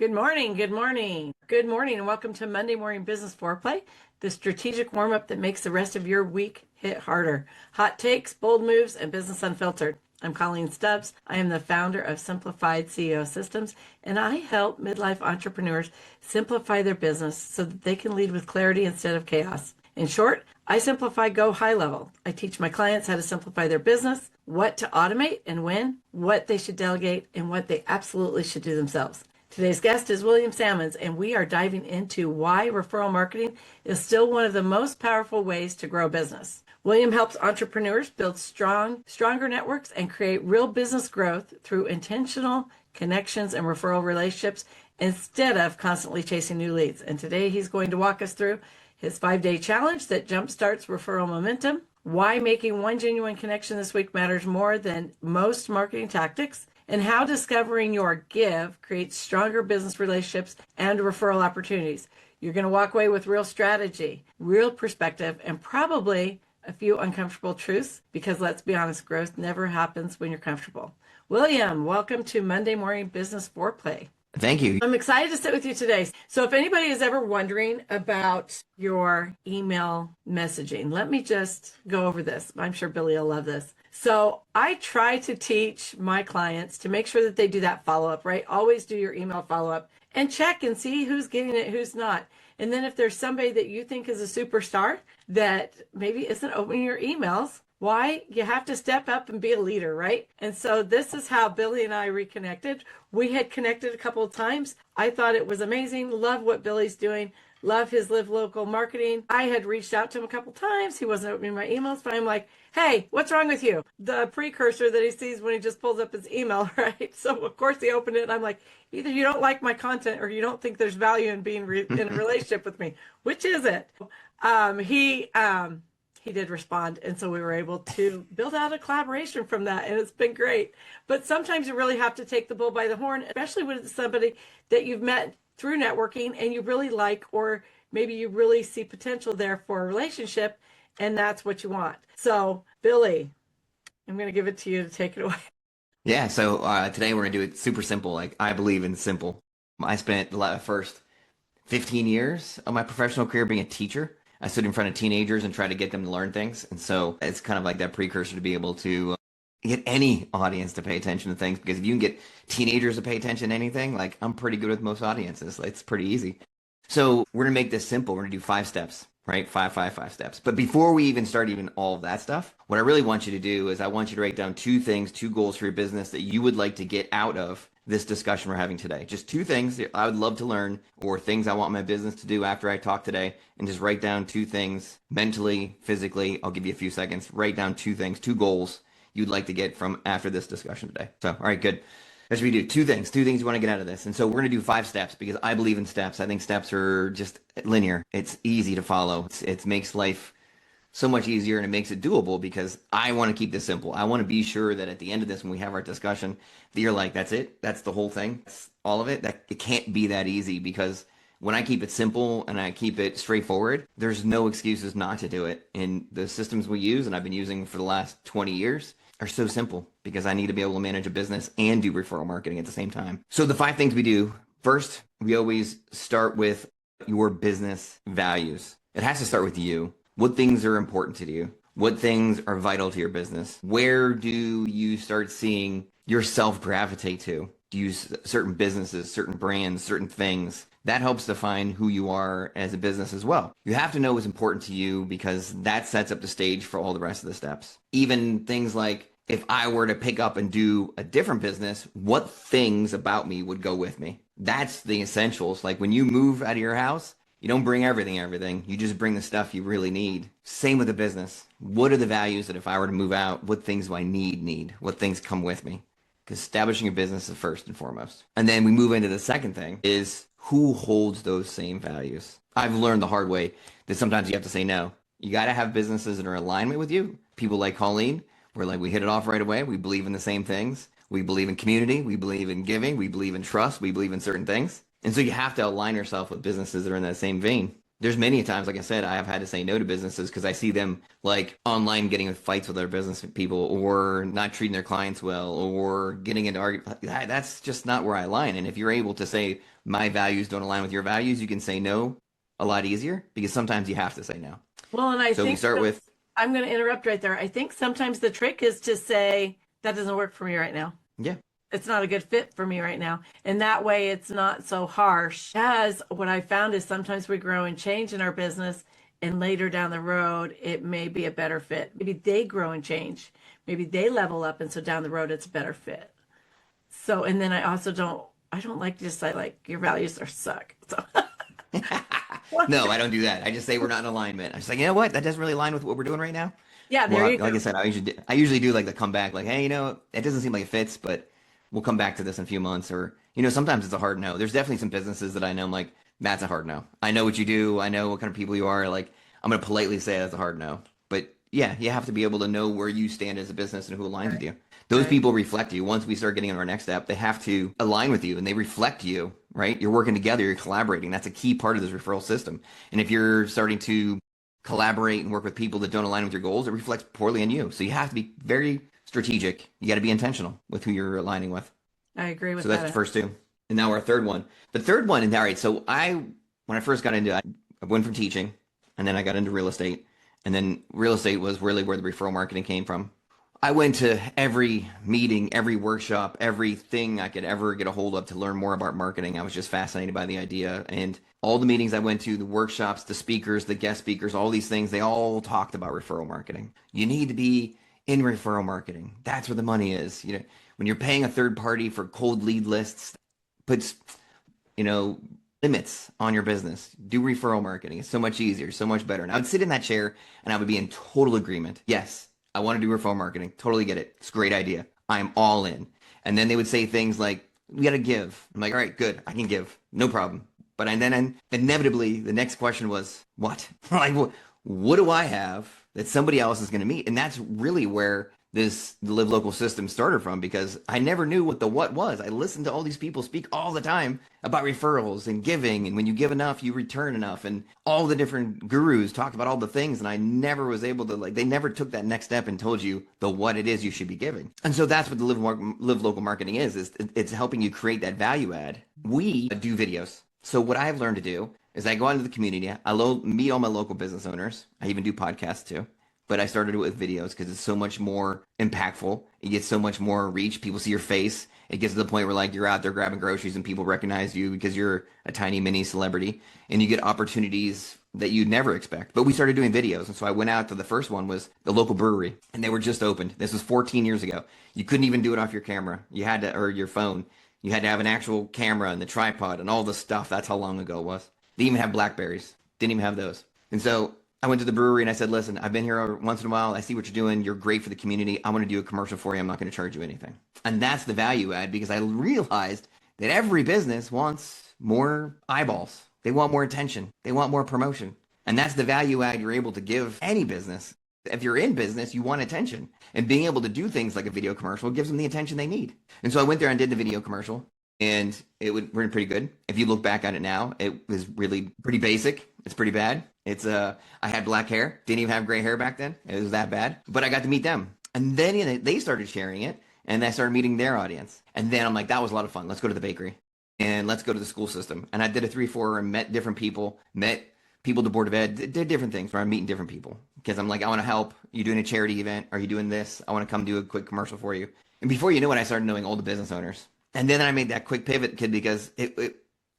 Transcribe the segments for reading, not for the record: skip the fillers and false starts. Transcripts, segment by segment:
Good morning, good morning, good morning, and welcome to Monday Morning Business Foreplay, the strategic warm-up that makes the rest of your week hit harder. Hot takes, bold moves, and business unfiltered. I'm Colleen Stubbs. I am the founder of Simplified CEO Systems, and I help midlife entrepreneurs simplify their business so that they can lead with clarity instead of chaos. In short, I simplify go high level. I teach my clients how to simplify their business, what to automate and when, what they should delegate, and what they absolutely should do themselves. Today's guest is William Sammons, and we are diving into why referral marketing is still one of the most powerful ways to grow business. William helps entrepreneurs build stronger networks and create real business growth through intentional connections and referral relationships instead of constantly chasing new leads. And today he's going to walk us through his 5-day challenge that jumpstarts referral momentum, why making one genuine connection this week matters more than most marketing tactics, and how discovering your give creates stronger business relationships and referral opportunities. You're going to walk away with real strategy, real perspective, and probably a few uncomfortable truths, because let's be honest, growth never happens when you're comfortable. William, welcome to Monday Morning Business Foreplay. Thank you. I'm excited to sit with you today. So if anybody is ever wondering about your email messaging, let me just go over this. I'm sure Billy will love this. So I try to teach my clients to make sure that they do that follow-up, right? Always do your email follow-up and check and see who's getting it, who's not. And then if there's somebody that you think is a superstar that maybe isn't opening your emails, why? You have to step up and be a leader, right? And so this is how Billy and I reconnected. We had connected a couple of times. I thought it was amazing. Love what Billy's doing. Love his live local marketing. I had reached out to him a couple of times. He wasn't opening my emails, but I'm like, hey, what's wrong with you? The precursor that he sees when he just pulls up his email, right? So of course he opened it and I'm like, either you don't like my content or you don't think there's value in being in a relationship with me. Which is it? He did respond, and so we were able to build out a collaboration from that, and it's been great. But sometimes you really have to take the bull by the horn, especially when it's somebody that you've met through networking and you really like, or maybe you really see potential there for a relationship, and that's what you want. So, Billy, I'm going to give it to you to take it away. Yeah, so today we're going to do it super simple. Like, I believe in simple. I spent the first 15 years of my professional career being a teacher. I stood in front of teenagers and tried to get them to learn things. And so it's kind of like that precursor to be able to get any audience to pay attention to things. Because if you can get teenagers to pay attention to anything, like I'm pretty good with most audiences. It's pretty easy. So we're going to make this simple. We're going to do 5 steps, right? Five steps. But before we even start all of that stuff, what I really want you to do is I want you to write down 2 things, 2 goals for your business that you would like to get out of this discussion we're having today. Just 2 things that I would love to learn, or things I want my business to do after I talk today, and just write down 2 things mentally, physically. I'll give you a few seconds. Write down 2 things, 2 goals you'd like to get from after this discussion today. So, all right, good. As we do 2 things you want to get out of this. And so we're going to do 5 steps because I believe in steps. I think steps are just linear. It's easy to follow. It makes life so much easier, and it makes it doable because I want to keep this simple. I want to be sure that at the end of this, when we have our discussion, that you're like, that's it. That's the whole thing. That's all of it. That it can't be that easy, because when I keep it simple and I keep it straightforward, there's no excuses not to do it. And the systems we use, and I've been using for the last 20 years, are so simple because I need to be able to manage a business and do referral marketing at the same time. So the 5 things we do. First, we always start with your business values. It has to start with you. What things are important to you? What things are vital to your business? Where do you start seeing yourself gravitate to? Do you use certain businesses, certain brands, certain things? That helps define who you are as a business as well. You have to know what's important to you because that sets up the stage for all the rest of the steps. Even things like, if I were to pick up and do a different business, what things about me would go with me? That's the essentials. Like when you move out of your house, you don't bring everything. You just bring the stuff you really need. Same with a business. What are the values that if I were to move out, what things do I need? What things come with me? Because establishing a business is first and foremost. And then we move into the second thing is who holds those same values. I've learned the hard way that sometimes you have to say no. You got to have businesses that are in alignment with you. People like Colleen, we hit it off right away. We believe in the same things. We believe in community. We believe in giving. We believe in trust. We believe in certain things. And so you have to align yourself with businesses that are in that same vein. There's many times, like I said, I have had to say no to businesses because I see them like online getting in fights with other business people or not treating their clients well or getting into arguments. That's just not where I align. And if you're able to say my values don't align with your values, you can say no a lot easier because sometimes you have to say no. Well, and I So we think start with, I'm going to interrupt right there. I think sometimes the trick is to say, that doesn't work for me right now. yeah, It's not a good fit for me right now. And that way it's not so harsh. As what I found is sometimes we grow and change in our business, and later down the road, it may be a better fit. Maybe they grow and change. Maybe they level up. And so down the road, it's a better fit. So, and then I don't like to just say, like, your values are suck. So, no, I don't do that. I just say we're not in alignment. I just like, you know what? That doesn't really align with what we're doing right now. yeah, there Well, you like I go. said, I usually do like the comeback, like, hey, it doesn't seem like it fits, but we'll come back to this in a few months. Or, sometimes it's a hard no. There's definitely some businesses that I know I'm like, that's a hard no. I know what you do. I know what kind of people you are. Like, I'm going to politely say that's a hard no. But yeah, you have to be able to know where you stand as a business and who aligns with Right. you. Those Right. people reflect you. Once we start getting into our next step, they have to align with you and they reflect you, right? You're working together, you're collaborating. That's a key part of this referral system. And if you're starting to collaborate and work with people that don't align with your goals, it reflects poorly on you. So you have to be very strategic. You got to be intentional with who you're aligning with. I agree So with that's the that. first two. And now our third one. The third one, and all right, so when I first got into it, I went from teaching and then I got into real estate. And then real estate was really where the referral marketing came from. I went to every meeting, every workshop, everything I could ever get a hold of to learn more about marketing. I was just fascinated by the idea. And all the meetings I went to, the workshops, the speakers, the guest speakers, all these things, they all talked about referral marketing. You need to be in referral marketing. That's where the money is. When you're paying a third party for cold lead lists, puts, you know, limits on your business. Do referral marketing. It's so much easier, so much better. And I would sit in that chair and I would be in total agreement. Yes, I want to do referral marketing. Totally get it. It's a great idea. I'm all in. And then they would say things like, we got to give. I'm like, all right, good. I can give. No problem. But then inevitably, the next question was, what? Like, what do I have that somebody else is going to meet? And that's really where the live local system started from because I never knew what the what was. I listened to all these people speak all the time about referrals and giving, and when you give enough, you return enough, and all the different gurus talked about all the things, and I never was able to they never took that next step and told you the what it is you should be giving. And so that's what the live local marketing is it's helping you create that value add. We do videos. So what I've learned to do is I go out into the community, meet all my local business owners. I even do podcasts too. But I started it with videos because it's so much more impactful. It gets so much more reach. People see your face. It gets to the point where like you're out there grabbing groceries and people recognize you because you're a tiny mini celebrity and you get opportunities that you'd never expect. But we started doing videos. And so I went out to the first one was the local brewery and they were just opened. This was 14 years ago. You couldn't even do it off your camera. You had to, or your phone. You had to have an actual camera and the tripod and all the stuff. That's how long ago it was. They didn't even have Blackberries. Didn't even have those. And so I went to the brewery and I said, listen, I've been here once in a while. I see what you're doing. You're great for the community. I want to do a commercial for you. I'm not going to charge you anything. And that's the value add because I realized that every business wants more eyeballs. They want more attention. They want more promotion. And that's the value add you're able to give any business. If you're in business, you want attention. And being able to do things like a video commercial gives them the attention they need. And so I went there and did the video commercial. And it went pretty good. If you look back at it now, it was really pretty basic. It's pretty bad. I had black hair, didn't even have gray hair back then. It was that bad. But I got to meet them. And then they started sharing it and I started meeting their audience. And then I'm like, that was a lot of fun. Let's go to the bakery and let's go to the school system. And I did a 3-4 and met different people, met people at the board of ed, did different things where I'm meeting different people because I'm like, I want to help. You doing a charity event? Are you doing this? I want to come do a quick commercial for you. And before you know it, I started knowing all the business owners. And then I made that quick pivot, kid, because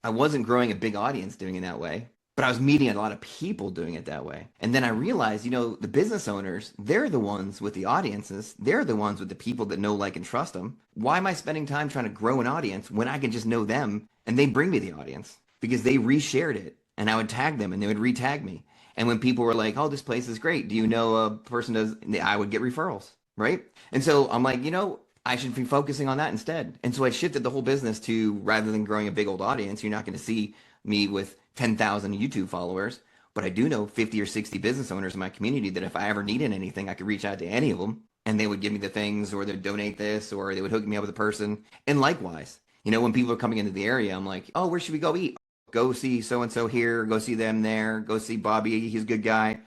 I wasn't growing a big audience doing it that way, but I was meeting a lot of people doing it that way. And then I realized, the business owners, they're the ones with the audiences. They're the ones with the people that know, like, and trust them. Why am I spending time trying to grow an audience when I can just know them and they bring me the audience because they reshared it and I would tag them and they would retag me. And when people were like, oh, this place is great. Do you know a person I would get referrals, right? And so I'm like, I should be focusing on that instead. And so I shifted the whole business to rather than growing a big old audience, you're not going to see me with 10,000 YouTube followers, but I do know 50 or 60 business owners in my community that if I ever needed anything, I could reach out to any of them and they would give me the things or they'd donate this or they would hook me up with a person. And likewise, when people are coming into the area, I'm like, oh, where should we go eat? go see so-and-so here, go see them there, go see Bobby, he's a good guy.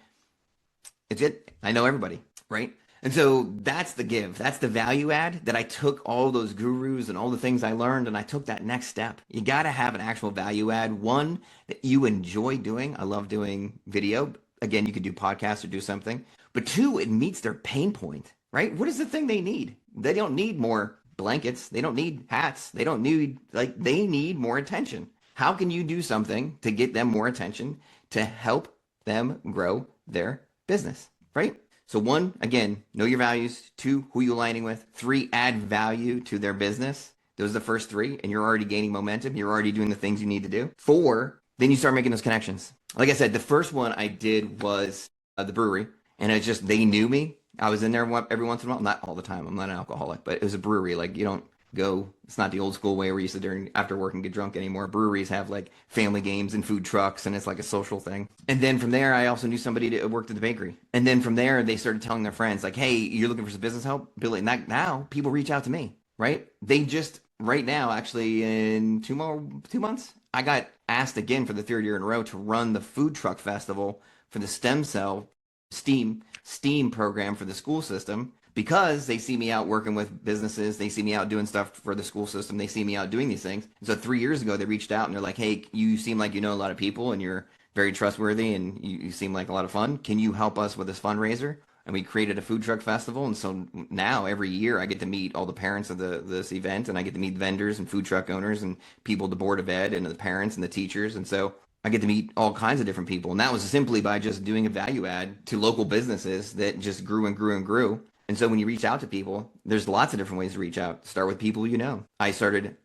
It's it. I know everybody, right? And so that's the give. That's the value add that I took all those gurus and all the things I learned and I took that next step. You got to have an actual value add. One that you enjoy doing. I love doing video. Again, you could do podcasts or do something. But two, it meets their pain point, right? What is the thing they need? They don't need more blankets. They don't need hats. They don't need, they need more attention. How can you do something to get them more attention to help them grow their business, right? So one, again, know your values. Two, who you aligning with. Three, add value to their business. Those are the first three, and you're already gaining momentum. You're already doing the things you need to do. Four, then you start making those connections. Like I said, the first one I did was the brewery, and it's just, they knew me. I was in there every once in a while, not all the time. I'm not an alcoholic, but it was a brewery. Like, you don't go, it's not the old school way where you sit there after work and get drunk anymore. Breweries have like family games and food trucks, and it's like a social thing. And then from there, I also knew somebody that worked at the bakery. And then from there, they started telling their friends like, hey, you're looking for some business help? Billy, now people reach out to me, right? They just, right now, actually in 2 months, I got asked again for the third year in a row to run the food truck festival for the stem cell STEAM program for the school system, because they see me out working with businesses. They see me out doing stuff for the school system. They see me out doing these things. So 3 years ago, they reached out and they're like, hey, you seem like you know a lot of people and you're very trustworthy and you seem like a lot of fun. Can you help us with this fundraiser? And we created a food truck festival. And so now every year I get to meet all the parents of this event, and I get to meet vendors and food truck owners and people at the board of ed and the parents and the teachers. And so I get to meet all kinds of different people. And that was simply by just doing a value add to local businesses that just grew and grew and grew. And so when you reach out to people, there's lots of different ways to reach out. Start with people you know. I started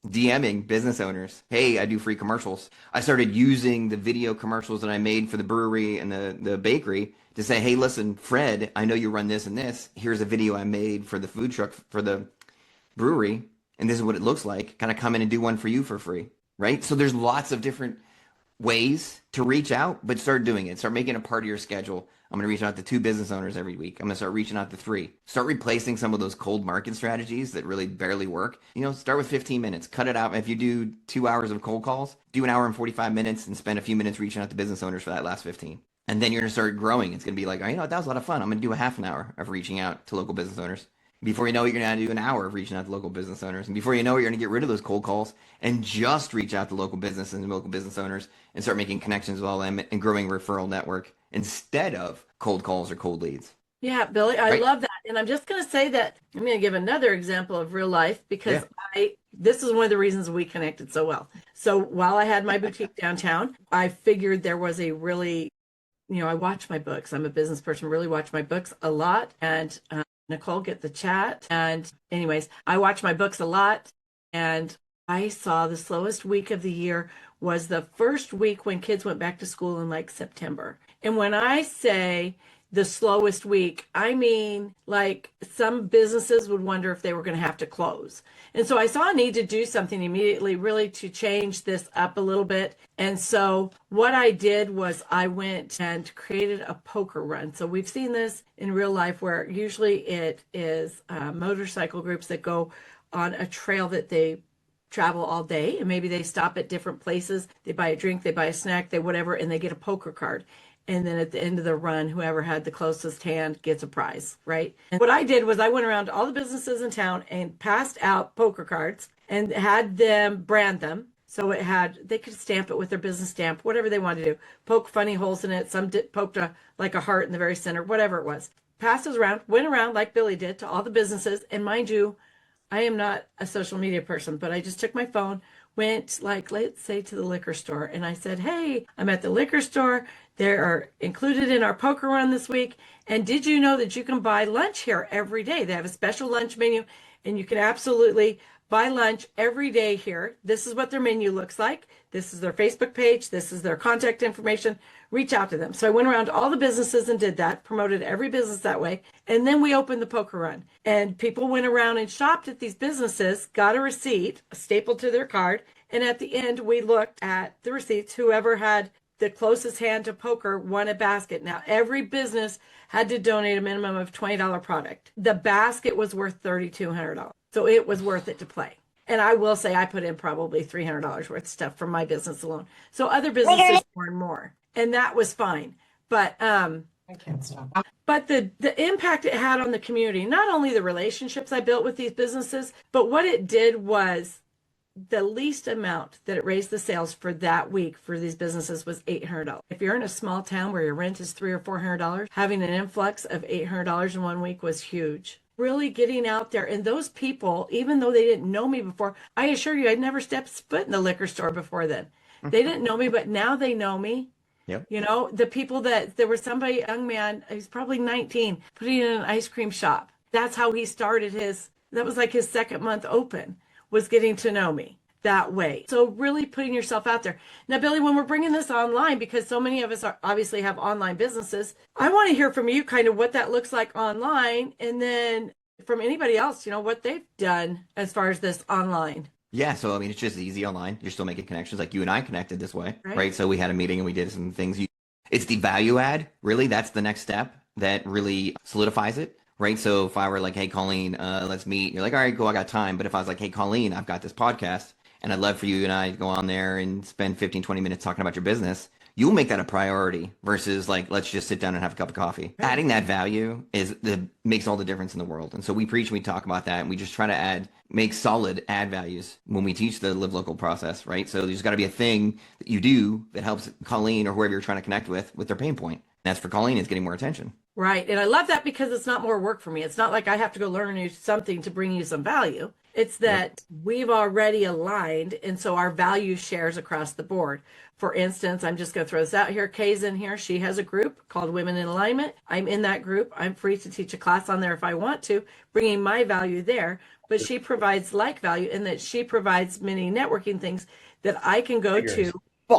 DMing business owners. Hey, I do free commercials. I started using the video commercials that I made for the brewery and the bakery to say, hey, listen, Fred, I know you run this and this. Here's a video I made for the food truck for the brewery, and this is what it looks like. Kind of come in and do one for you for free, right? So there's lots of different ways to reach out, but start doing it. Start making it a part of your schedule. I'm going to reach out to 2 business owners every week. I'm going to start reaching out to 3. Start replacing some of those cold market strategies that really barely work. Start with 15 minutes. Cut it out. If you do 2 hours of cold calls, do 1 hour and 45 minutes and spend a few minutes reaching out to business owners for that last 15. And then you're going to start growing. It's going to be like, that was a lot of fun. I'm going to do a half an hour of reaching out to local business owners. Before you know it, you're going to do an hour of reaching out to local business owners. And before you know it, you're going to get rid of those cold calls and just reach out to local businesses and local business owners and start making connections with all them and growing a referral network instead of cold calls or cold leads. Yeah, Billy, I love that. And I'm just going to say that I'm going to give another example of real life, because this is one of the reasons we connected so well. So while I had my boutique downtown, I figured there was a really, I watch my books. I'm a business person, really watch my books a lot. And Nicole, get the chat. And anyways, I watch my books a lot. And I saw the slowest week of the year was the first week when kids went back to school in like September. And when I say the slowest week, I mean, like, some businesses would wonder if they were going to have to close. And so I saw a need to do something immediately, really, to change this up a little bit. And so what I did was I went and created a poker run. So we've seen this in real life, where usually it is motorcycle groups that go on a trail that they travel all day, and maybe they stop at different places. They buy a drink, they buy a snack, they whatever, and they get a poker card. And then at the end of the run, whoever had the closest hand gets a prize, right? And what I did was I went around to all the businesses in town and passed out poker cards and had them brand them. So they could stamp it with their business stamp, whatever they wanted to do. Poke funny holes in it. Some poked like a heart in the very center, whatever it was. Passed those around, went around like Billy did to all the businesses. And mind you, I am not a social media person, but I just took my phone, went, like, let's say, to the liquor store, and I said, hey, I'm at the liquor store. They are included in our poker run this week. And did you know that you can buy lunch here every day? They have a special lunch menu, and you can absolutely buy lunch every day here. This is what their menu looks like. This is their Facebook page. This is their contact information. Reach out to them. So I went around to all the businesses and did that, promoted every business that way. And then we opened the poker run. And people went around and shopped at these businesses, got a receipt stapled to their card. And at the end, we looked at the receipts. Whoever had the closest hand to poker won a basket. Now, every business had to donate a minimum of $20 product. The basket was worth $3,200. So it was worth it to play. And I will say I put in probably $300 worth of stuff from my business alone. So other businesses more and more. And that was fine. But I can't stop. but the impact it had on the community, not only the relationships I built with these businesses, but what it did was the least amount that it raised the sales for that week for these businesses was $800. If you're in a small town where your rent is $300 or $400, having an influx of $800 in 1 week was huge. Really getting out there. And those people, even though they didn't know me before, I assure you, I'd never stepped foot in the liquor store before then. They didn't know me, but now they know me. Yep. You know, the people that there was somebody, a young man, he's probably 19, putting in an ice cream shop. That's how he started that was like his second month open, was getting to know me that way. So really putting yourself out there. Now, Billy, when we're bringing this online, because so many of us obviously have online businesses, I want to hear from you kind of what that looks like online, and then from anybody else, what they've done as far as this online. Yeah, so I mean, it's just easy online. You're still making connections, like you and I connected this way, Right. right? So we had a meeting and we did some things. It's the value add, really. That's the next step that really solidifies it, right? So if I were like, hey, Colleen, let's meet. You're like, all right, cool, I got time. But if I was like, hey, Colleen, I've got this podcast and I'd love for you and I to go on there and spend 15, 20 minutes talking about your business, you'll make that a priority versus like, let's just sit down and have a cup of coffee. Right. Adding that value makes all the difference in the world. And so we preach and we talk about that, and we just try to make solid ad values when we teach the live local process, right? So there's got to be a thing that you do that helps Colleen or whoever you're trying to connect with their pain point. And that's for Colleen, is getting more attention. Right. And I love that because it's not more work for me. It's not like I have to go learn something to bring you some value. It's that we've already aligned, and so our value shares across the board. For instance, I'm just going to throw this out here. Kay's in here. She has a group called Women in Alignment. I'm in that group. I'm free to teach a class on there if I want to, bringing my value there. But she provides like value in that she provides many networking things that I can go to.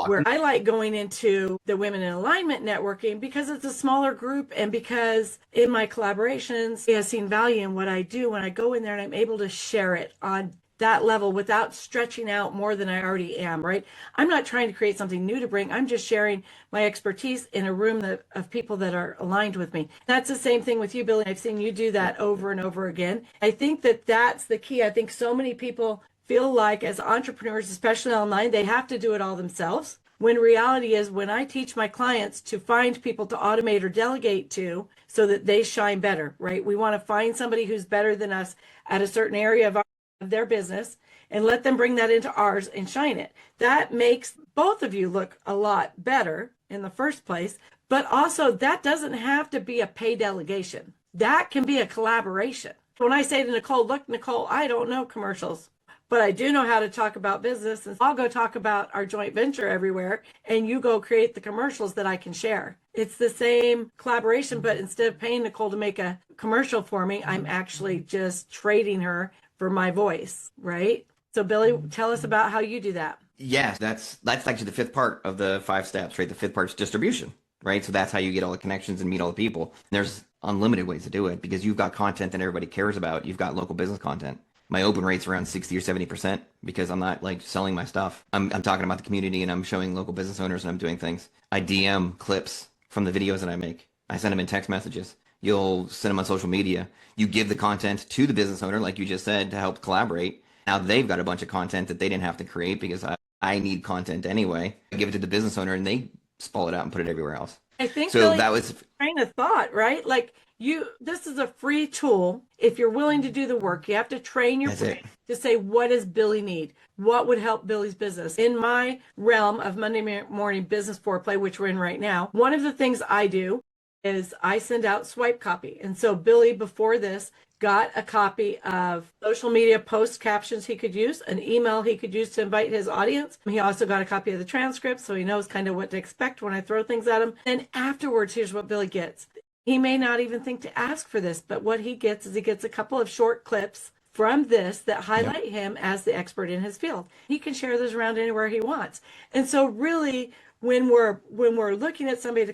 Where I like going into the Women in Alignment networking because it's a smaller group, and because in my collaborations, I have seen value in what I do when I go in there, and I'm able to share it on that level without stretching out more than I already am, right? I'm not trying to create something new to bring. I'm just sharing my expertise in a room of people that are aligned with me. That's the same thing with you, Billy. I've seen you do that over and over again. I think that's the key. I think so many people feel like as entrepreneurs, especially online, they have to do it all themselves. When reality is, when I teach my clients to find people to automate or delegate to so that they shine better, right? We want to find somebody who's better than us at a certain area of their business and let them bring that into ours and shine it. That makes both of you look a lot better in the first place, but also that doesn't have to be a pay delegation. That can be a collaboration. When I say to Nicole, look, Nicole, I don't know commercials, but I do know how to talk about business, and I'll go talk about our joint venture everywhere, and you go create the commercials that I can share. It's the same collaboration, but instead of paying Nicole to make a commercial for me, I'm actually just trading her for my voice, right? So Billy, tell us about how you do that. Yes, that's actually the fifth part of the 5 steps, right? The fifth part is distribution, right? So that's how you get all the connections and meet all the people. And there's unlimited ways to do it because you've got content that everybody cares about. You've got local business content. My open rate's around 60 or 70% because I'm not like selling my stuff. I'm talking about the community and I'm showing local business owners and I'm doing things. I DM clips from the videos that I make. I send them in text messages. You'll send them on social media. You give the content to the business owner, like you just said, to help collaborate. Now they've got a bunch of content that they didn't have to create because I need content anyway. I give it to the business owner and they sprawl it out and put it everywhere else. I think so. Billy, that was train of thought, right? Like this is a free tool. If you're willing to do the work, you have to train your brain to say, what does Billy need? What would help Billy's business? In my realm of Monday morning business foreplay, which we're in right now, one of the things I do is I send out swipe copy. And so Billy, before this, got a copy of social media post captions he could use, an email he could use to invite his audience. He also got a copy of the transcript, so he knows kind of what to expect when I throw things at him. And afterwards, here's what Billy gets. He may not even think to ask for this, but what he gets is he gets a couple of short clips from this that highlight him as the expert in his field. He can share those around anywhere he wants. And so really, when we're looking at somebody to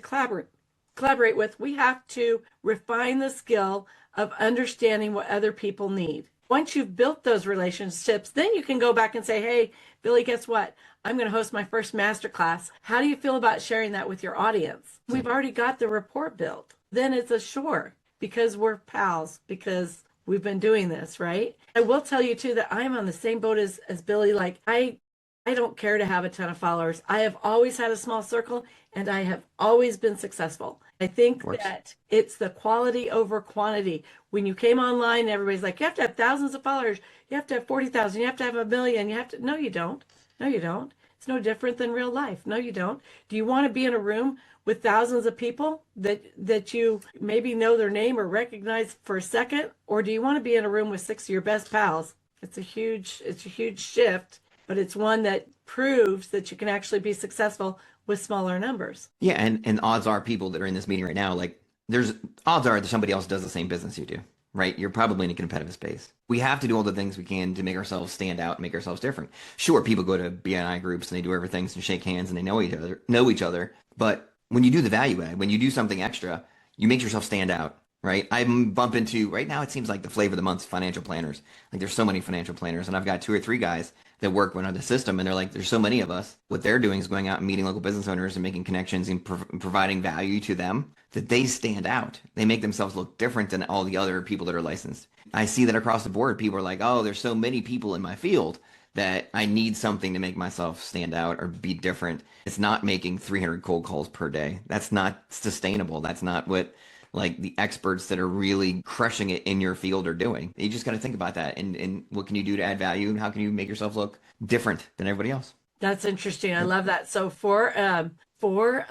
collaborate with, we have to refine the skill of understanding what other people need. Once you've built those relationships, then you can go back and say, hey, Billy, guess what? I'm going to host my first masterclass. How do you feel about sharing that with your audience? We've already got the rapport built. Then it's a sure because we're pals, because we've been doing this, right? I will tell you too that I'm on the same boat as Billy. Like I don't care to have a ton of followers. I have always had a small circle and I have always been successful. I think Works. that it's the quality over quantity. When you came online, everybody's like, you have to have thousands of followers. You have to have 40,000. You have to have a million. You have to, no, you don't. No, you don't. It's no different than real life. No, you don't. Do you want to be in a room with thousands of people that you maybe know their name or recognize for a second? Or do you want to be in a room with six of your best pals? It's a huge shift, but it's one that proves that you can actually be successful with smaller numbers. Yeah, and odds are people that are in this meeting right now, like there's odds are that somebody else does the same business you do, right? You're probably in a competitive space. We have to do all the things we can to make ourselves stand out and make ourselves different. Sure, people go to BNI groups and they do everything and shake hands and they know each other. But when you do the value add, when you do something extra, you make yourself stand out, right? I'm bump into right now. It seems like the flavor of the month's financial planners. Like there's so many financial planners, and I've got two or three guys that work on the system, and they're like, there's so many of us. What they're doing is going out and meeting local business owners and making connections and providing value to them that they stand out. They make themselves look different than all the other people that are licensed. I see that across the board. People are like, oh, there's so many people in my field that I need something to make myself stand out or be different. It's not making 300 cold calls per day. That's not sustainable. That's not what like the experts that are really crushing it in your field are doing. You just got to think about that and what can you do to add value and how can you make yourself look different than everybody else? That's interesting. I love that. So for a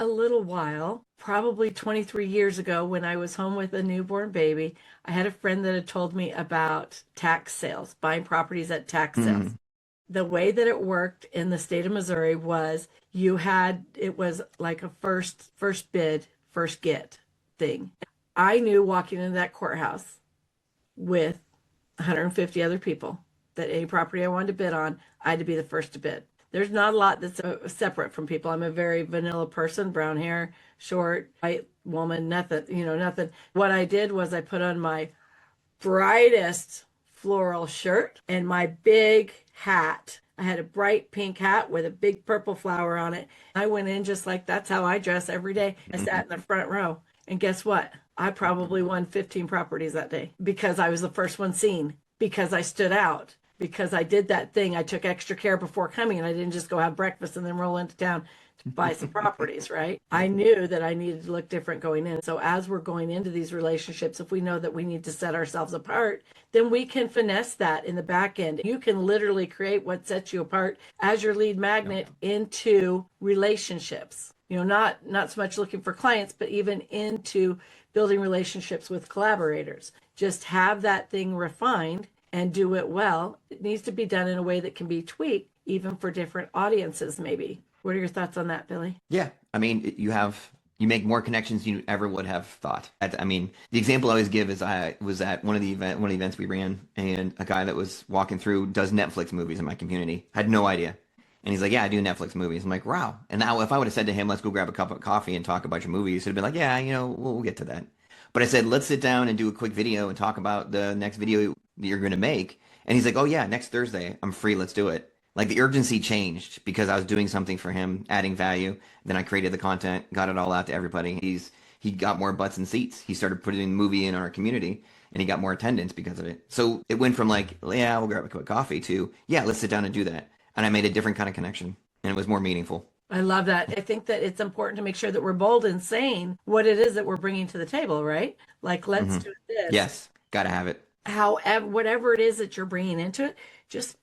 little while, probably 23 years ago, when I was home with a newborn baby, I had a friend that had told me about tax sales, buying properties at tax sales. The way that it worked in the state of Missouri was it was like a first bid, first get thing. I knew walking into that courthouse with 150 other people that any property I wanted to bid on, I had to be the first to bid. There's not a lot that's separate from people. I'm a very vanilla person, brown hair, short, white woman, nothing, nothing. What I did was I put on my brightest floral shirt and my big hat. I had a bright pink hat with a big purple flower on it. I went in just like that's how I dress every day. I sat in the front row. And guess what? I probably won 15 properties that day because I was the first one seen, because I stood out, because I did that thing. I took extra care before coming and I didn't just go have breakfast and then roll into town to buy some properties, right? I knew that I needed to look different going in. So as we're going into these relationships, if we know that we need to set ourselves apart, then we can finesse that in the back end. You can literally create what sets you apart as your lead magnet into relationships. Not so much looking for clients, but even into building relationships with collaborators. Just have that thing refined and do it well. It needs to be done in a way that can be tweaked, even for different audiences, maybe. What are your thoughts on that, Billy? Yeah, I mean, you make more connections than you ever would have thought. I mean, the example I always give is I was at one of the events we ran, and a guy that was walking through does Netflix movies in my community. I had no idea. And he's like, yeah, I do Netflix movies. I'm like, wow. And now if I would have said to him, let's go grab a cup of coffee and talk about your movies, he'd have been like, yeah, we'll get to that. But I said, let's sit down and do a quick video and talk about the next video that you're going to make. And he's like, oh yeah, next Thursday, I'm free. Let's do it. Like the urgency changed because I was doing something for him, adding value. Then I created the content, got it all out to everybody. He got more butts and seats. He started putting the movie in our community and he got more attendance because of it. So it went from like, yeah, we'll grab a quick coffee to, yeah, let's sit down and do that. And I made a different kind of connection and it was more meaningful. I love that. I think that it's important to make sure that we're bold in saying what it is that we're bringing to the table, right? Like, let's do this. Yes, got to have it. However, whatever it is that you're bringing into it, just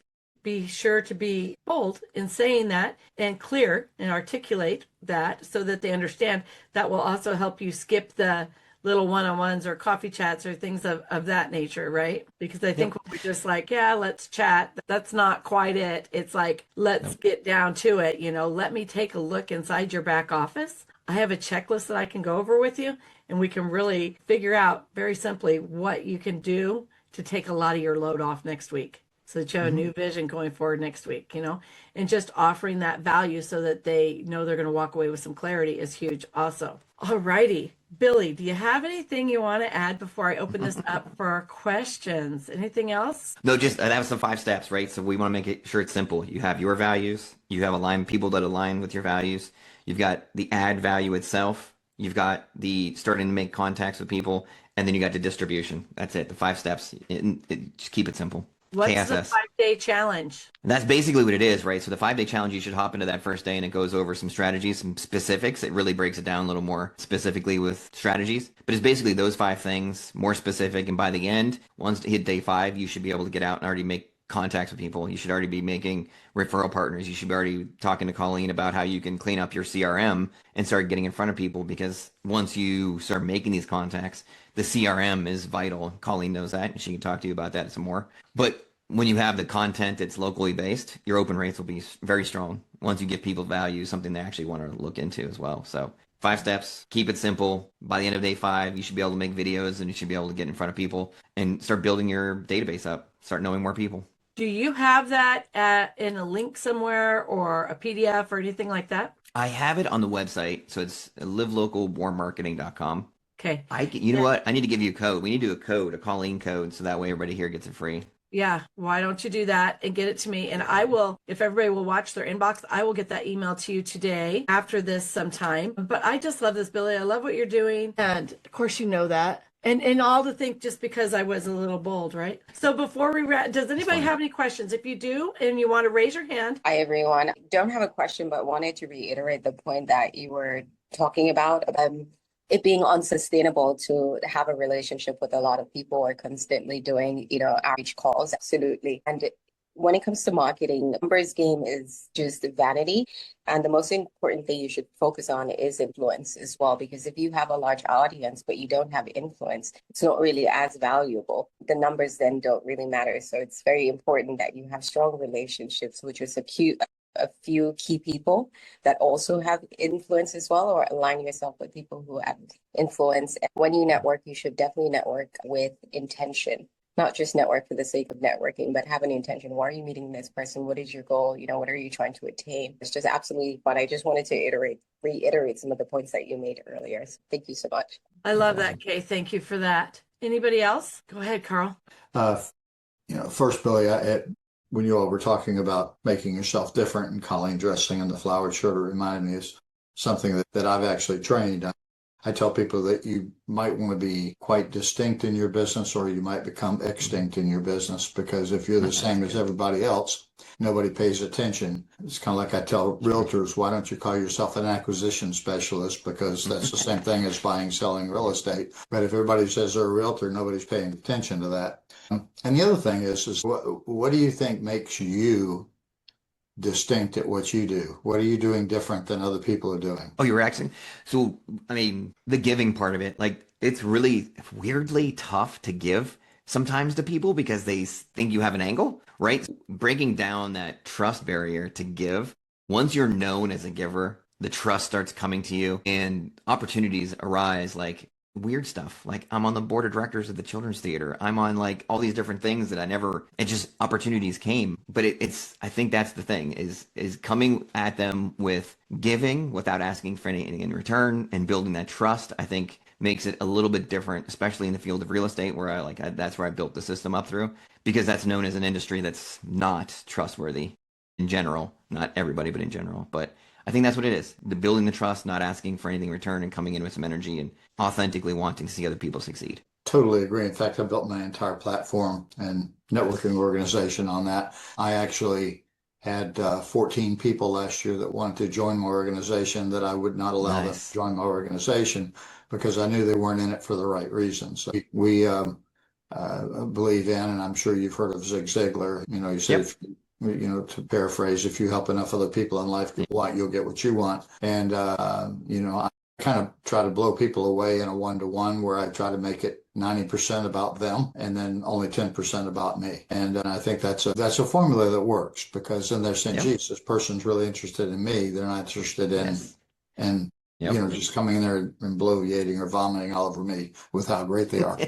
be sure to be bold in saying that and clear and articulate that so that they understand. That will also help you skip the little one-on-ones or coffee chats or things of that nature, right? Because I think when we're just like, yeah, let's chat, that's not quite it. It's like, let's get down to it. Let me take a look inside your back office. I have a checklist that I can go over with you, and we can really figure out very simply what you can do to take a lot of your load off next week, so that you have a new vision going forward next week, and just offering that value so that they know they're going to walk away with some clarity is huge also. All righty. Billy, do you have anything you want to add before I open this up for our questions? Anything else? No, just that was some 5 steps, right? So we want to make it sure it's simple. You have your values. You have people that align with your values. You've got the add value itself. You've got the starting to make contacts with people. And then you got the distribution. That's it. The 5 steps. Just keep it simple. What's the KSS. 5-day challenge? And that's basically what it is, right? So the 5-day challenge, you should hop into that first day and it goes over some strategies, some specifics. It really breaks it down a little more specifically with strategies. But it's basically those 5 things, more specific. And by the end, once you hit day 5, you should be able to get out and already make contacts with people. You should already be making referral partners. You should be already talking to Colleen about how you can clean up your CRM and start getting in front of people, because once you start making these contacts, the CRM is vital. Colleen knows that, and she can talk to you about that some more. But when you have the content that's locally based, your open rates will be very strong once you give people value, something they actually want to look into as well. So 5 steps, keep it simple. By the end of day 5, you should be able to make videos and you should be able to get in front of people and start building your database up, start knowing more people. Do you have that in a link somewhere or a PDF or anything like that? I have it on the website. So it's livelocalwarmmarketing.com. Okay. You know what? I need to give you a code. We need to do a code, a Colleen code, so that way everybody here gets it free. Yeah, why don't you do that and get it to me? And I will, if everybody will watch their inbox, I will get that email to you today after this sometime. But I just love this, Billy. I love what you're doing. And of course, you know that. And all to think just because I was a little bold, right? So before we does anybody have any questions? If you do and you want to raise your hand. Hi, everyone. Don't have a question, but wanted to reiterate the point that you were talking about it being unsustainable to have a relationship with a lot of people or constantly doing, outreach calls. Absolutely. And when it comes to marketing, numbers game is just vanity. And the most important thing you should focus on is influence as well, because if you have a large audience, but you don't have influence, it's not really as valuable. The numbers then don't really matter. So it's very important that you have strong relationships, which is a few key people that also have influence as well, or align yourself with people who have influence. And when you network, you should definitely network with intention, not just network for the sake of networking, but have an intention. Why are you meeting this person? What is your goal? What are you trying to attain? It's just absolutely fun. I just wanted to reiterate some of the points that you made earlier. So thank you so much. I love that, Kay. Thank you for that. Anybody else? Go ahead, Carl. First, Billy, when you all were talking about making yourself different and Colleen dressing in the flowered shirt, it reminded me of something that I've actually trained. I tell people that you might want to be quite distinct in your business, or you might become extinct in your business, because if you're the same as everybody else, nobody pays attention. It's kind of like I tell realtors, why don't you call yourself an acquisition specialist? Because that's the same thing as buying, selling real estate. But if everybody says they're a realtor, nobody's paying attention to that. And the other thing is what do you think makes you distinct at what you do? What are you doing different than other people are doing? Oh, you're asking. So, I mean, the giving part of it, like, it's really weirdly tough to give sometimes to people because they think you have an angle, right? Breaking down that trust barrier to give. Once you're known as a giver, the trust starts coming to you and opportunities arise, like weird stuff. Like, I'm on the board of directors of the Children's Theater. I'm on like all these different things that it just opportunities came. But I think that's the thing is coming at them with giving without asking for anything in return and building that trust, I think makes it a little bit different, especially in the field of real estate where that's where I built the system up through, because that's known as an industry that's not trustworthy in general, not everybody, but in general. But I think that's what it is. The building the trust, not asking for anything in return, and coming in with some energy and authentically wanting to see other people succeed. Totally agree. In fact, I built my entire platform and networking organization on that. I actually had 14 people last year that wanted to join my organization that I would not allow them to join my organization because I knew they weren't in it for the right reasons. So we believe in, and I'm sure you've heard of Zig Ziglar, you said, Yep. To paraphrase, if you help enough other people in life get what you'll get what you want. And, I kind of try to blow people away in a one-to-one where I try to make it 90% about them and then only 10% about me. And I think that's a formula that works, because then they're saying, geez, this person's really interested in me. They're not interested in just coming in there and bloviating or vomiting all over me with how great they are.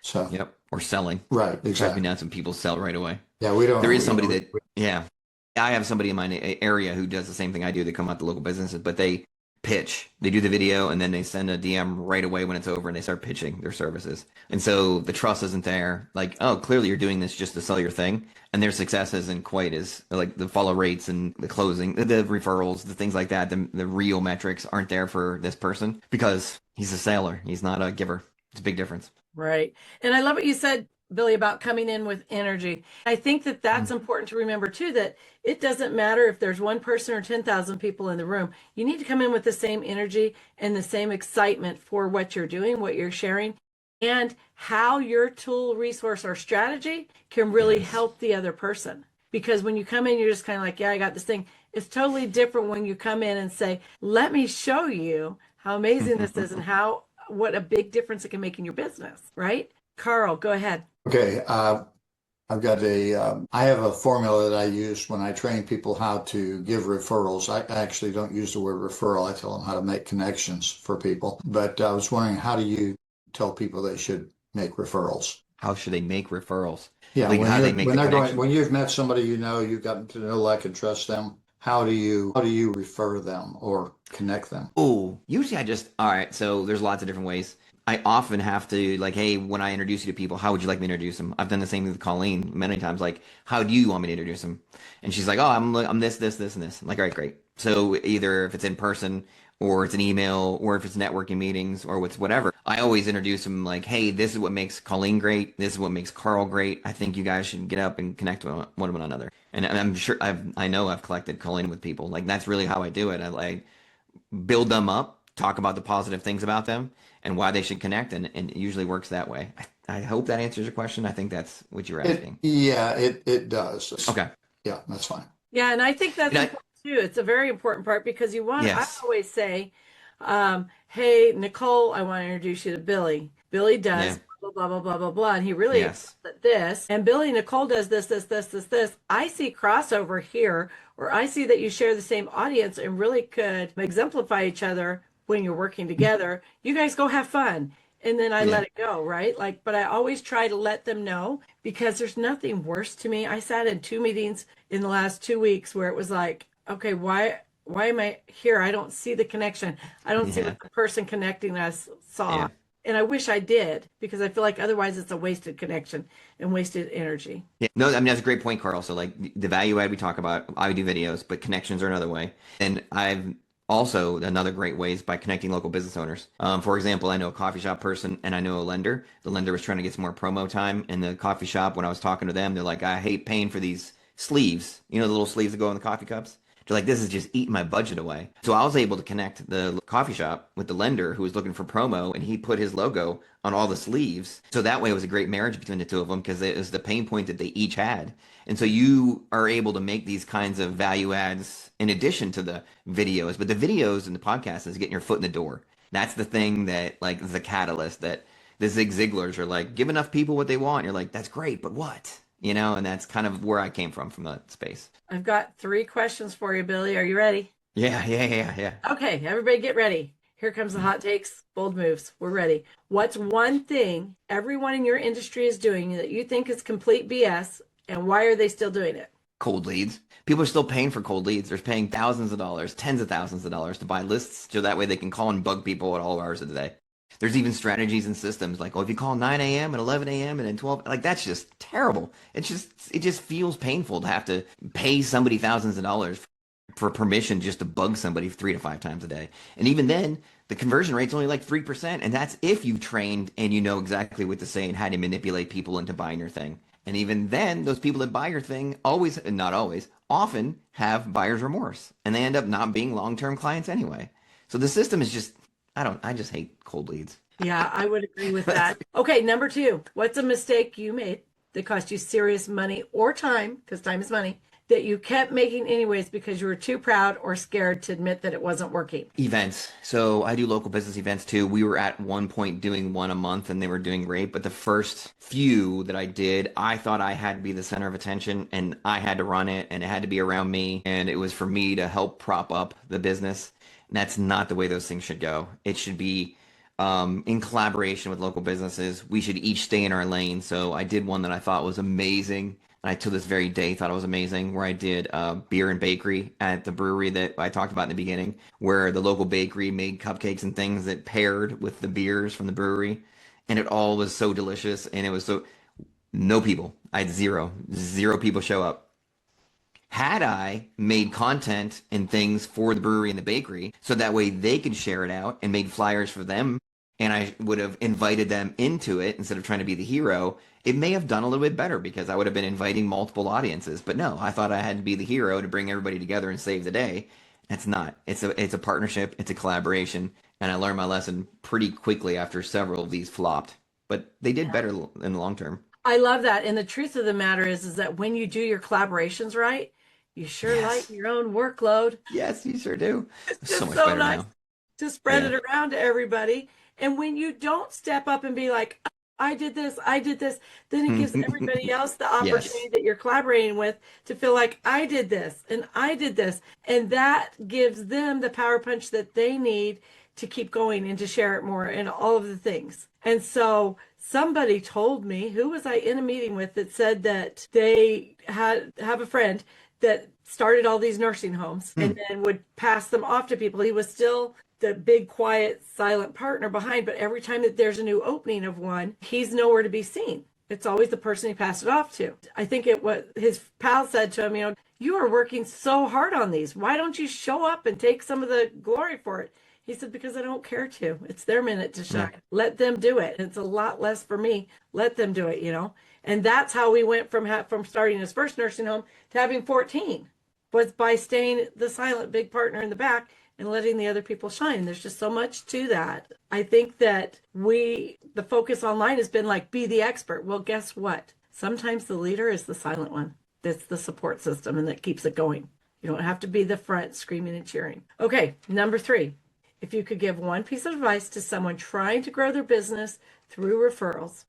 So, or selling. Right, exactly. Tracking down some people sell right away. Yeah, we don't. There is somebody I have somebody in my area who does the same thing I do. They come out to local businesses, but they pitch. They do the video and then they send a DM right away when it's over and they start pitching their services. And so the trust isn't there. Like, oh, clearly you're doing this just to sell your thing. And their success isn't quite as, like, the follow rates and the closing, the referrals, the things like that. The real metrics aren't there for this person because he's a seller. He's not a giver. It's a big difference. Right. And I love what you said, Billy, about coming in with energy. I think that that's important to remember too, that it doesn't matter if there's one person or 10,000 people in the room. You need to come in with the same energy and the same excitement for what you're doing, what you're sharing, and how your tool, resource, or strategy can really Yes. help the other person. Because when you come in, you're just kind of like, yeah, I got this thing. It's totally different when you come in and say, let me show you how amazing this is and how what a big difference it can make in your business, right? Carl, go ahead. Okay, I've got I have a formula that I use when I train people how to give referrals. I actually don't use the word referral. I tell them how to make connections for people. But I was wondering, how do you tell people they should make referrals? How should they make referrals? Yeah, Like how do they make when the they're going, connection? when you've met somebody you know, you've gotten to know, like, and trust them, how do you refer them or connect them? Oh, usually I just, all right, so there's lots of different ways. I often have to, like, hey, when I introduce you to people, how would you like me to introduce them? I've done the same thing with Colleen many times. Like, how do you want me to introduce them? And she's like, oh, I'm this, this, this, and this. I'm like, all right, great. So either if it's in person or it's an email or if it's networking meetings or it's whatever, I always introduce them like, hey, this is what makes Colleen great. This is what makes Carl great. I think you guys should get up and connect with one another. And I'm sure I know I've collected Colleen with people. Like, that's really how I do it. I like build them up, talk about the positive things about them and why they should connect, and it usually works that way. I hope that answers your question. I think that's what you're asking. It does. Okay. Yeah, that's fine. Yeah, and I think that's And I, important too. It's a very important part because I yes. always say, hey, Nicole, I want to introduce you to Billy. Billy Yeah. does blah, blah, blah, blah, blah, blah, and he really excels Yes. at this. And Billy, Nicole does this, this, this, this, this. I see crossover here, or I see that you share the same audience and really could exemplify each other when you're working together. You guys go have fun. And then I Yeah. let it go, right? Like, but I always try to let them know because there's nothing worse to me. I sat in 2 meetings in the last 2 weeks where it was like, okay, why am I here? I don't see the connection. I don't see Yeah. what the person connecting us saw. Yeah. And I wish I did because I feel like otherwise it's a wasted connection and wasted energy. Yeah. No, I mean, that's a great point, Carl. So, like, the value add we talk about, I do videos, but connections are another way. And I've also, another great way is by connecting local business owners. For example, I know a coffee shop person and I know a lender. The lender was trying to get some more promo time in the coffee shop. When I was talking to them, they're like, I hate paying for these sleeves, you know, the little sleeves that go in the coffee cups. They're like, this is just eating my budget away. So I was able to connect the coffee shop with the lender who was looking for promo, and he put his logo on all the sleeves. So that way it was a great marriage between the two of them because it was the pain point that they each had. And so you are able to make these kinds of value adds in addition to the videos. But the videos and the podcast is getting your foot in the door. That's the thing that, like, is the catalyst that the Zig Ziglars are like, give enough people what they want. You're like, that's great, but what? You know, and that's kind of where I came from that space. I've got 3 questions for you, Billy. Are you ready? Yeah. Okay, everybody get ready. Here comes the hot takes, bold moves. We're ready. What's one thing everyone in your industry is doing that you think is complete BS, and why are they still doing it? Cold leads. People are still paying for cold leads. They're paying thousands of dollars, tens of thousands of dollars to buy lists so that way they can call and bug people at all hours of the day. There's even strategies and systems like, oh, if you call 9 a.m. and 11 a.m. and then 12, like, that's just terrible. It just feels painful to have to pay somebody thousands of dollars for permission just to bug somebody 3 to 5 times a day. And even then, the conversion rate's only like 3%. And that's if you've trained and you know exactly what to say and how to manipulate people into buying your thing. And even then, those people that buy your thing always, not always, often have buyer's remorse. And they end up not being long-term clients anyway. So the system is just, I just hate cold leads. Yeah, I would agree with that. Okay, number 2. What's a mistake you made that cost you serious money or time, because time is money, that you kept making anyways because you were too proud or scared to admit that it wasn't working? Events. So I do local business events too. We were at one point doing one a month and they were doing great. But the first few that I did, I thought I had to be the center of attention and I had to run it and it had to be around me. And it was for me to help prop up the business. And that's not the way those things should go. It should be in collaboration with local businesses. We should each stay in our lane. So I did one that I thought was amazing. And I, to this very day, thought it was amazing, where I did beer and bakery at the brewery that I talked about in the beginning, where the local bakery made cupcakes and things that paired with the beers from the brewery. And it all was so delicious. And it was so, no people. I had zero people show up. Had I made content and things for the brewery and the bakery, so that way they could share it out and made flyers for them and I would have invited them into it instead of trying to be the hero, it may have done a little bit better because I would have been inviting multiple audiences. But no, I thought I had to be the hero to bring everybody together and save the day. It's not. It's a partnership. It's a collaboration. And I learned my lesson pretty quickly after several of these flopped. But they did better in the long term. I love that. And the truth of the matter is that when you do your collaborations right, you sure Yes. lighten your own workload. Yes, you sure do. It's So just much so better nice now. to spread Yeah. it around to everybody. And when you don't step up and be like, I did this, then it gives everybody else the opportunity Yes. that you're collaborating with to feel like I did this and I did this. And that gives them the power punch that they need to keep going and to share it more and all of the things. And so somebody told me, who was I in a meeting with, that said that they have a friend that started all these nursing homes and then would pass them off to people. He was still the big, quiet, silent partner behind, but every time that there's a new opening of one, he's nowhere to be seen. It's always the person he passed it off to. I think what his pal said to him, you are working so hard on these. Why don't you show up and take some of the glory for it? He said, because I don't care to. It's their minute to shine. Yeah. Let them do it. It's a lot less for me. Let them do it, And that's how we went from starting his first nursing home to having 14, was by staying the silent big partner in the back and letting the other people shine. There's just so much to that. I think that the focus online has been like, be the expert. Well, guess what? Sometimes the leader is the silent one. That's the support system and that keeps it going. You don't have to be the front screaming and cheering. Okay, number 3. If you could give one piece of advice to someone trying to grow their business through referrals,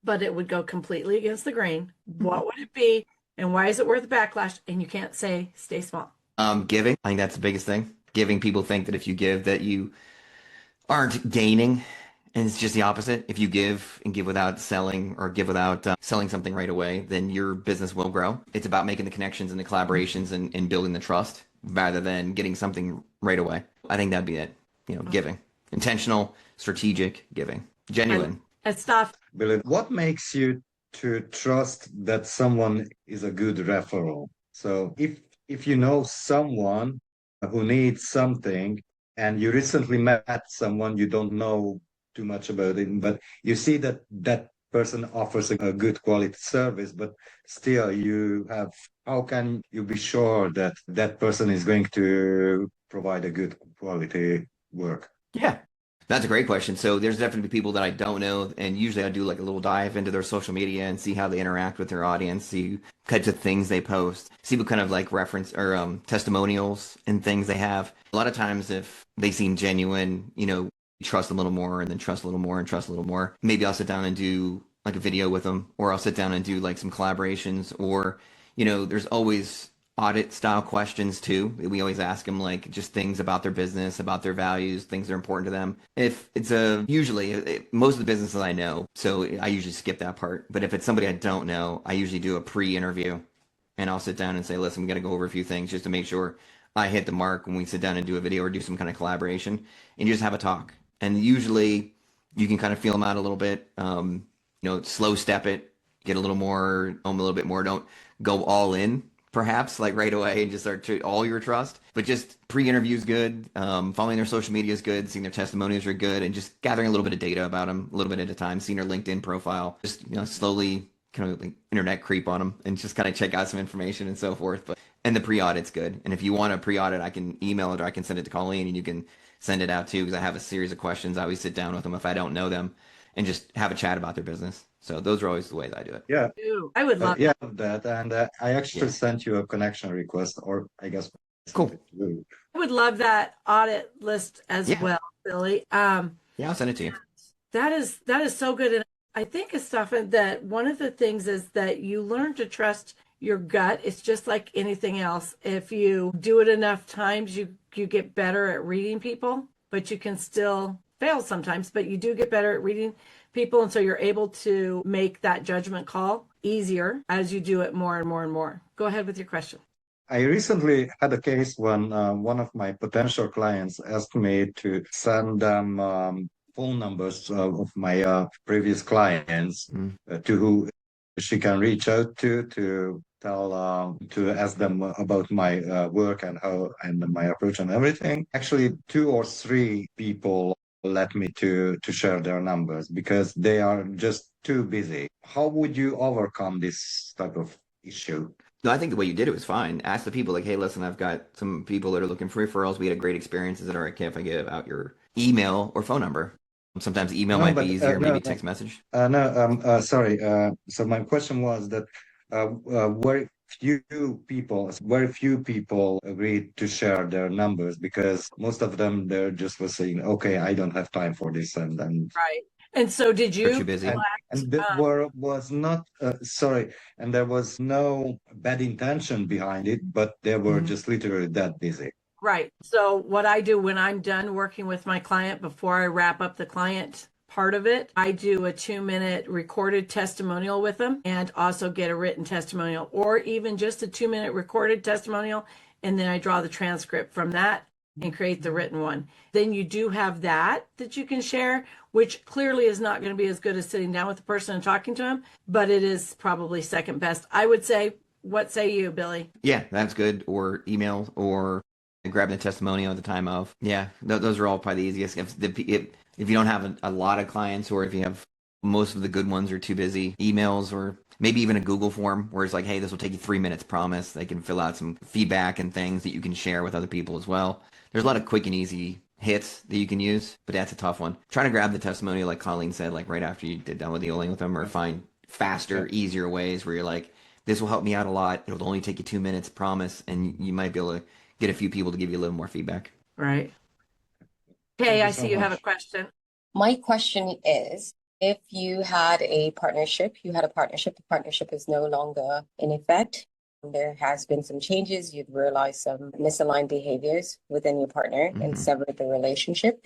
but it would go completely against the grain, what would it be? And why is it worth the backlash? And you can't say stay small. Giving. I think that's the biggest thing. Giving. People think that if you give that you aren't gaining, and it's just the opposite. If you give and give without selling or give without selling something right away, then your business will grow. It's about making the connections and the collaborations and building the trust rather than getting something right away. I think that'd be it. Giving. Intentional, strategic giving. Genuine. And stuff. Billy, what makes you to trust that someone is a good referral? So if you know someone who needs something and you recently met someone, you don't know too much about it, but you see that that person offers a good quality service, but still how can you be sure that that person is going to provide a good quality work? Yeah. That's a great question. So there's definitely people that I don't know, and usually I do like a little dive into their social media and see how they interact with their audience, see kinds of things they post, see what kind of like reference or testimonials and things they have. A lot of times if they seem genuine, trust a little more and then trust a little more and trust a little more. Maybe I'll sit down and do like a video with them, or I'll sit down and do like some collaborations, or, there's always audit style questions too. We always ask them like just things about their business, about their values, things that are important to them. If it's most of the businesses I know, so I usually skip that part. But if it's somebody I don't know, I usually do a pre-interview and I'll sit down and say, listen, we got to go over a few things just to make sure I hit the mark when we sit down and do a video or do some kind of collaboration and just have a talk. And usually you can kind of feel them out a little bit, slow step it, get a little bit more, don't go all in perhaps like right away and just start to all your trust, but just pre-interview is good. Following their social media is good. Seeing their testimonials are good, and just gathering a little bit of data about them a little bit at a time, seeing their LinkedIn profile, just, slowly kind of like internet creep on them and just kind of check out some information and so forth. And the pre-audit's good. And if you want a pre-audit, I can email it or I can send it to Colleen and you can send it out too, because I have a series of questions. I always sit down with them if I don't know them and just have a chat about their business. So those are always the ways I do it. Yeah. I would love Yeah, that. And I actually Yeah. sent you a connection request, or I guess. Cool. I would love that audit list as Yeah. well, Billy. Yeah, I'll send it to you. That is so good. And I think, Estefan, that one of the things is that you learn to trust your gut. It's just like anything else. If you do it enough times, you get better at reading people, but you can still fail sometimes, but you do get better at reading people. And so you're able to make that judgment call easier as you do it more and more and more. Go ahead with your question. I recently had a case when one of my potential clients asked me to send them phone numbers of my previous clients to who she can reach out to tell to ask them about my work and my approach and everything. Actually, 2 or 3 people let me to share their numbers because they are just too busy. How would you overcome this type of issue? No, I think the way you did it was fine. Ask the people like, hey, listen, I've got some people that are looking for referrals. We had a great experience. Is it all right if I give out your email or phone number? Sometimes email No, might be but easier, no, maybe text message. sorry. So my question was that very few people agreed to share their numbers because most of them they're just was saying, okay, I don't have time for this, and Right. And so did They're too you busy. collect, and that was not sorry, and there was no bad intention behind it, but they were Mhm. just literally that busy. Right. So what I do when I'm done working with my client, before I wrap up the client part of it, I do a 2-minute recorded testimonial with them and also get a written testimonial, or even just a 2-minute recorded testimonial. And then I draw the transcript from that and create the written one. Then you do have that you can share, which clearly is not going to be as good as sitting down with the person and talking to them, but it is probably second best. I would say, what say you, Billy? Yeah, that's good. Or email or grabbing the testimonial at the time of. Yeah, those are all probably the easiest. If you don't have a lot of clients, or if you have most of the good ones are too busy, emails or maybe even a Google form where it's like, hey, this will take you 3 minutes, promise. They can fill out some feedback and things that you can share with other people as well. There's a lot of quick and easy hits that you can use, but that's a tough one. Trying to grab the testimonial, like Colleen said, like right after you did done with dealing with them, or find faster, easier ways where you're like, this will help me out a lot. It'll only take you 2 minutes, promise, and you might be able to get a few people to give you a little more feedback. Right. Okay, Thank you I so see you have a much. question. My question is, if you had a partnership, the partnership is no longer in effect. There has been some changes. You'd realized some misaligned behaviors within your partner and Hmm. severed the relationship.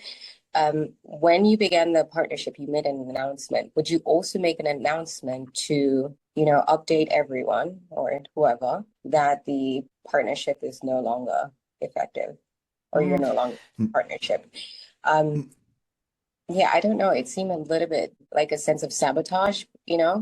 When you began the partnership, you made an announcement. Would you also make an announcement to, update everyone or whoever that the partnership is no longer effective or you're no longer in a partnership? Um, yeah, I don't know. It seemed a little bit like a sense of sabotage,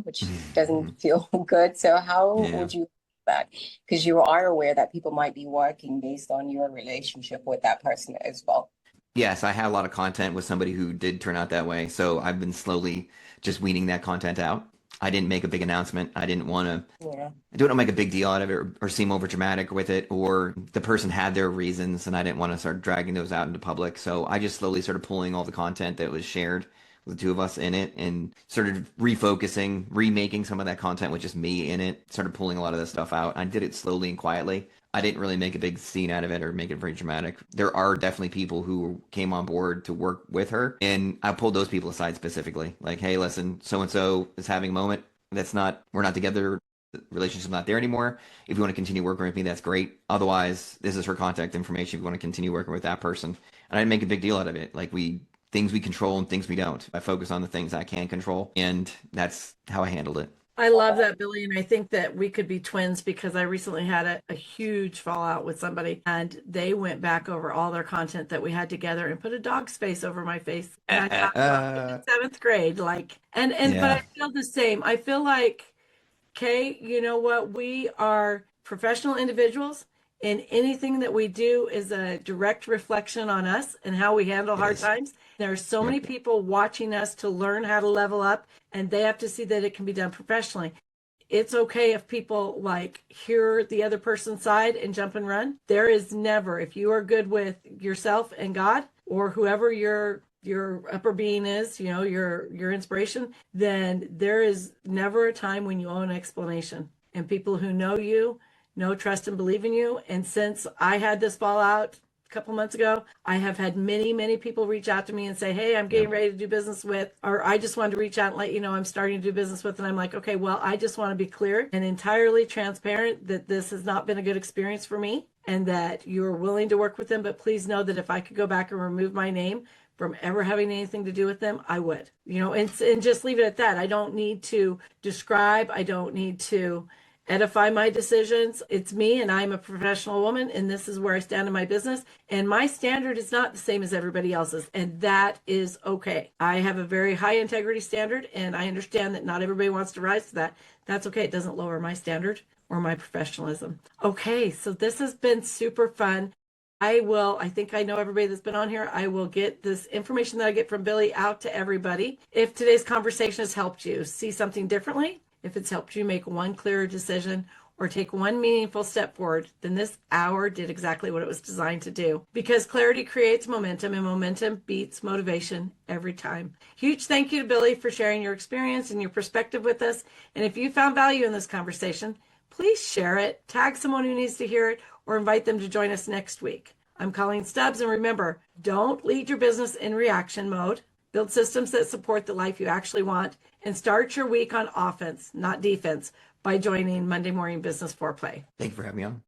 which doesn't feel good. So how Yeah. would you that? Because you are aware that people might be working based on your relationship with that person as well. Yes, I had a lot of content with somebody who did turn out that way. So I've been slowly just weeding that content out. I didn't make a big announcement. I didn't want to Yeah. I don't want to make a big deal out of it, or seem over dramatic with it, or the person had their reasons and I didn't want to start dragging those out into public. So I just slowly started pulling all the content that was shared with the two of us in it and started refocusing, remaking some of that content with just me in it, started pulling a lot of that stuff out. I did it slowly and quietly. I didn't really make a big scene out of it or make it very dramatic. There are definitely people who came on board to work with her, and I pulled those people aside specifically. Like, hey, listen, so and so is having a moment. We're not together, the relationship's not there anymore. If you want to continue working with me, that's great. Otherwise, this is her contact information if you want to continue working with that person. And I didn't make a big deal out of it. Like, things we control and things we don't. I focus on the things I can control, and that's how I handled it. I love that, Billy, and I think that we could be twins because I recently had a huge fallout with somebody, and they went back over all their content that we had together and put a dog's face over my face. And I thought, well, I'm in seventh grade, like, but I Yeah. feel the same. I feel like, okay, you know what? We are professional individuals, and anything that we do is a direct reflection on us and how we handle It hard is. times. There are so many Yep. people watching us to learn how to level up, and they have to see that it can be done professionally. It's okay if people like hear the other person's side and jump and run. There is never, if you are good with yourself and God or whoever your upper being is, your inspiration, then there is never a time when you owe an explanation. And people who know you know, trust, and believe in you. And since I had this fallout a couple months ago, I have had many, many people reach out to me and say, hey, I'm getting Yep. ready to do business with, or I just wanted to reach out and let you know I'm starting to do business with. And I'm like, okay, well, I just want to be clear and entirely transparent that this has not been a good experience for me and that you're willing to work with them. But please know that if I could go back and remove my name from ever having anything to do with them, I would, and just leave it at that. I don't need to describe, I don't need to edify my decisions. It's me, and I'm a professional woman, and this is where I stand in my business. And my standard is not the same as everybody else's, and that is okay. I have a very high integrity standard, and I understand that not everybody wants to rise to that. That's okay. It doesn't lower my standard or my professionalism. Okay, so this has been super fun. I think I know everybody that's been on here. I will get this information that I get from Billy out to everybody. If today's conversation has helped you see something differently, if it's helped you make one clearer decision or take one meaningful step forward, then this hour did exactly what it was designed to do. Because clarity creates momentum, and momentum beats motivation every time. Huge thank you to Billy for sharing your experience and your perspective with us. And if you found value in this conversation, please share it, tag someone who needs to hear it, or invite them to join us next week. I'm Colleen Stubbs, and remember, don't lead your business in reaction mode. Build systems that support the life you actually want, and start your week on offense, not defense, by joining Monday Morning Business Foreplay. Thank you for having me on.